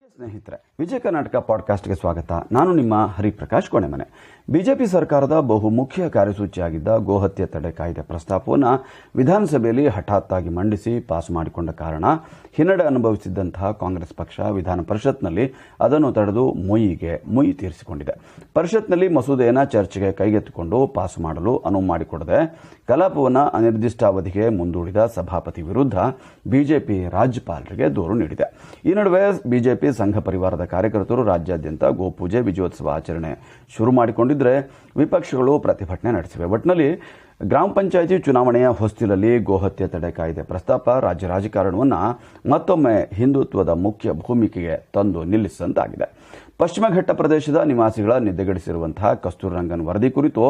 ಸ್ನೇಹಿತರೆ, ವಿಜಯ ಕರ್ನಾಟಕ ಪಾಡ್ಕಾಸ್ಟ್ಗೆ ಸ್ವಾಗತ. ನಾನು ನಿಮ್ಮ ಹರಿಪ್ರಕಾಶ್ ಕೋಣೆಮನೆ. ಬಿಜೆಪಿ ಸರ್ಕಾರದ ಬಹುಮುಖ್ಯ ಕಾರ್ಯಸೂಚಿಯಾಗಿದ್ದ ಗೋಹತ್ಯೆ ತಡೆ ಕಾಯ್ದೆ ಪ್ರಸ್ತಾಪವನ್ನು ವಿಧಾನಸಭೆಯಲ್ಲಿ ಹಠಾತ್ತಾಗಿ ಮಂಡಿಸಿ ಪಾಸ್ ಮಾಡಿಕೊಂಡ ಕಾರಣ ಹಿನ್ನಡೆ ಅನುಭವಿಸಿದ್ದಂತಹ ಕಾಂಗ್ರೆಸ್ ಪಕ್ಷ ವಿಧಾನ ಪರಿಷತ್ನಲ್ಲಿ ಅದನ್ನು ತಡೆದು ಮುಯಿ ತೀರಿಸಿಕೊಂಡಿದೆ. ಪರಿಷತ್ನಲ್ಲಿ ಮಸೂದೆಯನ್ನು ಚರ್ಚೆಗೆ ಕೈಗೆತ್ತಿಕೊಂಡು ಪಾಸ್ ಮಾಡಲು ಅನುವು ಮಾಡಿಕೊಡದೆ ಕಲಾಪವನ್ನು ಅನಿರ್ದಿಷ್ಟಾವಧಿಗೆ ಮುಂದೂಡಿದ ಸಭಾಪತಿ ವಿರುದ್ಧ ಬಿಜೆಪಿ ರಾಜ್ಯಪಾಲರಿಗೆ ದೂರು ನೀಡಿದೆ. ಈ ನಡುವೆ ಬಿಜೆಪಿ ಸಂಘ ಪರಿವಾರದ ಕಾರ್ಯಕರ್ತರು ರಾಜ್ಯಾದ್ಯಂತ ಗೋಪೂಜೆ ವಿಜಯೋತ್ಸವ ಆಚರಣೆ ಶುರು ಮಾಡಿಕೊಂಡಿದ್ದರೆ ವಿಪಕ್ಷಗಳು ಪ್ರತಿಭಟನೆ ನಡೆಸಿವೆ. ಒಟ್ಟಿನಲ್ಲಿ ಗ್ರಾಮ ಪಂಚಾಯಿತಿ ಚುನಾವಣೆಯ ಹೊಸ್ತಿಲಲ್ಲಿ ಗೋಹತ್ಯೆ ತಡೆ ಕಾಯ್ದೆ ಪ್ರಸ್ತಾಪ ರಾಜ್ಯ ರಾಜಕಾರಣವನ್ನು ಮತ್ತೊಮ್ಮೆ ಹಿಂದುತ್ವದ ಮುಖ್ಯ ಭೂಮಿಕೆಗೆ ತಂದು ನಿಲ್ಲಿಸಿದಂತಾಗಿದೆ. ಪಶ್ಚಿಮ ಘಟ್ಟ ಪ್ರದೇಶದ ನಿವಾಸಿಗಳ ನಿದ್ದೆಗೆಡಿಸಿರುವಂತಹ ಕಸ್ತೂರಿ ರಂಗನ್ ವರದಿ ಕುರಿತು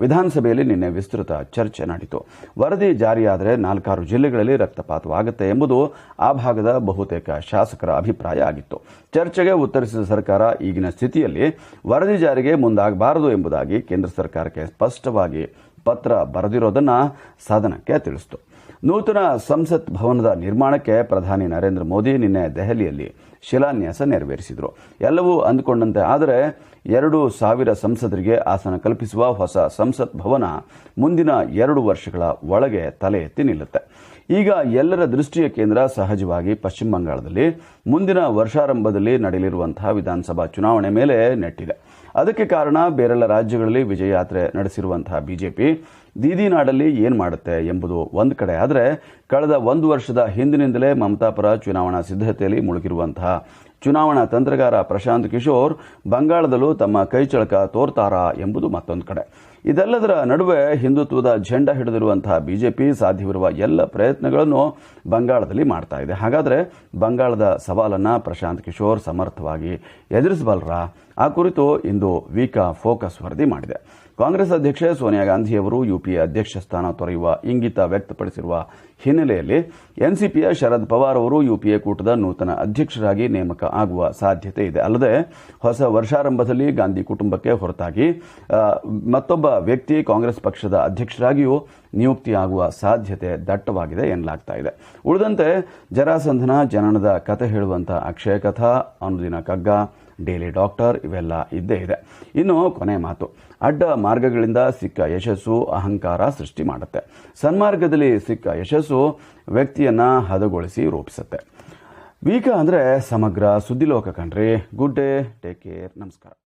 ವಿಧಾನಸಭೆಯಲ್ಲಿ ನಿನ್ನೆ ವಿಸ್ತೃತ ಚರ್ಚೆ ನಡೆಯಿತು. ವರದಿ ಜಾರಿಯಾದರೆ 4-6 ಜಿಲ್ಲೆಗಳಲ್ಲಿ ರಕ್ತಪಾತವಾಗುತ್ತೆ ಎಂಬುದು ಆ ಭಾಗದ ಬಹುತೇಕ ಶಾಸಕರ ಅಭಿಪ್ರಾಯ ಆಗಿತ್ತು. ಚರ್ಚೆಗೆ ಉತ್ತರಿಸಿದ ಸರ್ಕಾರ ಈಗಿನ ಸ್ಥಿತಿಯಲ್ಲಿ ವರದಿ ಜಾರಿಗೆ ಮುಂದಾಗಬಾರದು ಎಂಬುದಾಗಿ ಕೇಂದ್ರ ಸರ್ಕಾರಕ್ಕೆ ಸ್ಪಷ್ಟವಾಗಿ ಪತ್ರ ಬರೆದಿರೋದನ್ನು ಸದನಕ್ಕೆ ತಿಳಿಸಿತು. ನೂತನ ಸಂಸತ್ ಭವನದ ನಿರ್ಮಾಣಕ್ಕೆ ಪ್ರಧಾನಿ ನರೇಂದ್ರ ಮೋದಿ ನಿನ್ನೆ ದೆಹಲಿಯಲ್ಲಿ ಶಿಲಾನ್ಯಾಸ ನೆರವೇರಿಸಿದರು. ಎಲ್ಲವೂ ಅಂದುಕೊಂಡಂತೆ ಆದರೆ 2,000 ಸಂಸದರಿಗೆ ಆಸನ ಕಲ್ಪಿಸುವ ಹೊಸ ಸಂಸತ್ ಭವನ ಮುಂದಿನ 2 ವರ್ಷಗಳ ಒಳಗೆ ತಲೆ ಎತ್ತಿ ನಿಲ್ಲುತ್ತೆ. ಈಗ ಎಲ್ಲರ ದೃಷ್ಟಿಯ ಕೇಂದ್ರ ಸಹಜವಾಗಿ ಪಶ್ಚಿಮ ಬಂಗಾಳದಲ್ಲಿ ಮುಂದಿನ ವರ್ಷಾರಂಭದಲ್ಲಿ ನಡೆಯಲಿರುವಂತಹ ವಿಧಾನಸಭಾ ಚುನಾವಣೆ ಮೇಲೆ ನೆಟ್ಟಿದೆ. ಅದಕ್ಕೆ ಕಾರಣ ಬೇರೆಲ್ಲ ರಾಜ್ಯಗಳಲ್ಲಿ ವಿಜಯ ಯಾತ್ರೆ ನಡೆಸಿರುವಂತಹ ಬಿಜೆಪಿ ದೀದಿ ನಾಡಲ್ಲಿ ಏನು ಮಾಡುತ್ತೆ ಎಂಬುದು ಒಂದು ಕಡೆ ಆದರೆ, ಕಳೆದ 1 ವರ್ಷದ ಹಿಂದಿನಿಂದಲೇ ಮಮತಾ ಪರ ಚುನಾವಣಾ ಸಿದ್ಧತೆಯಲ್ಲಿ ಮುಳುಗಿರುವಂತಹ ಚುನಾವಣಾ ತಂತ್ರಗಾರ ಪ್ರಶಾಂತ್ ಕಿಶೋರ್ ಬಂಗಾಳದಲ್ಲೂ ತಮ್ಮ ಕೈಚಳಕ ತೋರ್ತಾರಾ ಎಂಬುದು ಮತ್ತೊಂದು ಕಡೆ. ಇದೆಲ್ಲದರ ನಡುವೆ ಹಿಂದುತ್ವದ ಝೆಂಡಾ ಹಿಡಿದಿರುವಂತಹ ಬಿಜೆಪಿ ಸಾಧ್ಯವಿರುವ ಎಲ್ಲ ಪ್ರಯತ್ನಗಳನ್ನು ಬಂಗಾಳದಲ್ಲಿ ಮಾಡ್ತಾ ಇದೆ. ಹಾಗಾದರೆ ಬಂಗಾಳದ ಸವಾಲನ್ನು ಪ್ರಶಾಂತ್ ಕಿಶೋರ್ ಸಮರ್ಥವಾಗಿ ಎದುರಿಸಬಲ್ಲರಾ? ಆ ಕುರಿತು ಇಂದು ವೀಕಾ ಫೋಕಸ್ ವರದಿ ಮಾಡಿದೆ. ಕಾಂಗ್ರೆಸ್ ಅಧ್ಯಕ್ಷೆ ಸೋನಿಯಾ ಗಾಂಧಿಯವರು ಯುಪಿಎ ಅಧ್ಯಕ್ಷ ಸ್ಥಾನ ತೊರೆಯುವ ಇಂಗಿತ ವ್ಯಕ್ತಪಡಿಸಿರುವ ಹಿನ್ನೆಲೆಯಲ್ಲಿ ಎನ್ಸಿಪಿಯ ಶರದ್ ಪವಾರ್ ಅವರು ಯುಪಿಎ ಕೂಟದ ನೂತನ ಅಧ್ಯಕ್ಷರಾಗಿ ನೇಮಕ ಆಗುವ ಸಾಧ್ಯತೆ ಇದೆ. ಅಲ್ಲದೆ ಹೊಸ ವರ್ಷಾರಂಭದಲ್ಲಿ ಗಾಂಧಿ ಕುಟುಂಬಕ್ಕೆ ಹೊರತಾಗಿ ಮತ್ತೊಬ್ಬ ವ್ಯಕ್ತಿ ಕಾಂಗ್ರೆಸ್ ಪಕ್ಷದ ಅಧ್ಯಕ್ಷರಾಗಿಯೂ ನಿಯುಕ್ತಿಯಾಗುವ ಸಾಧ್ಯತೆ ದಟ್ಟವಾಗಿದೆ ಎನ್ನಲಾಗ್ತಾ ಇದೆ. ಉಳಿದಂತೆ ಜರಾಸಂಧನ ಜನನದ ಕತೆ ಹೇಳುವಂತಹ ಅಕ್ಷಯ ಕಥಾ, ಅನುದಿನ ಕಗ್ಗ, ಡೈಲಿ ಡಾಕ್ಟರ್ ಇವೆಲ್ಲ ಇದ್ದೇ ಇದೆ. ಇನ್ನು ಕೊನೆ ಮಾತು, ಅಡ್ಡ ಮಾರ್ಗಗಳಿಂದ ಸಿಕ್ಕ ಯಶಸ್ಸು ಅಹಂಕಾರ ಸೃಷ್ಟಿ ಮಾಡುತ್ತೆ. ಸನ್ಮಾರ್ಗದಲ್ಲಿ ಸಿಕ್ಕ ಯಶಸ್ಸು ವ್ಯಕ್ತಿಯನ್ನ ಹದಗೊಳಿಸಿ ರೂಪಿಸುತ್ತೆ. ವೀಕ ಅಂದರೆ ಸಮಗ್ರ ಸುದ್ದಿಲೋಕ ಕಣ್ರಿ. ಗುಡ್ ಡೇ, ಟೇಕ್ ಕೇರ್, ನಮಸ್ಕಾರ.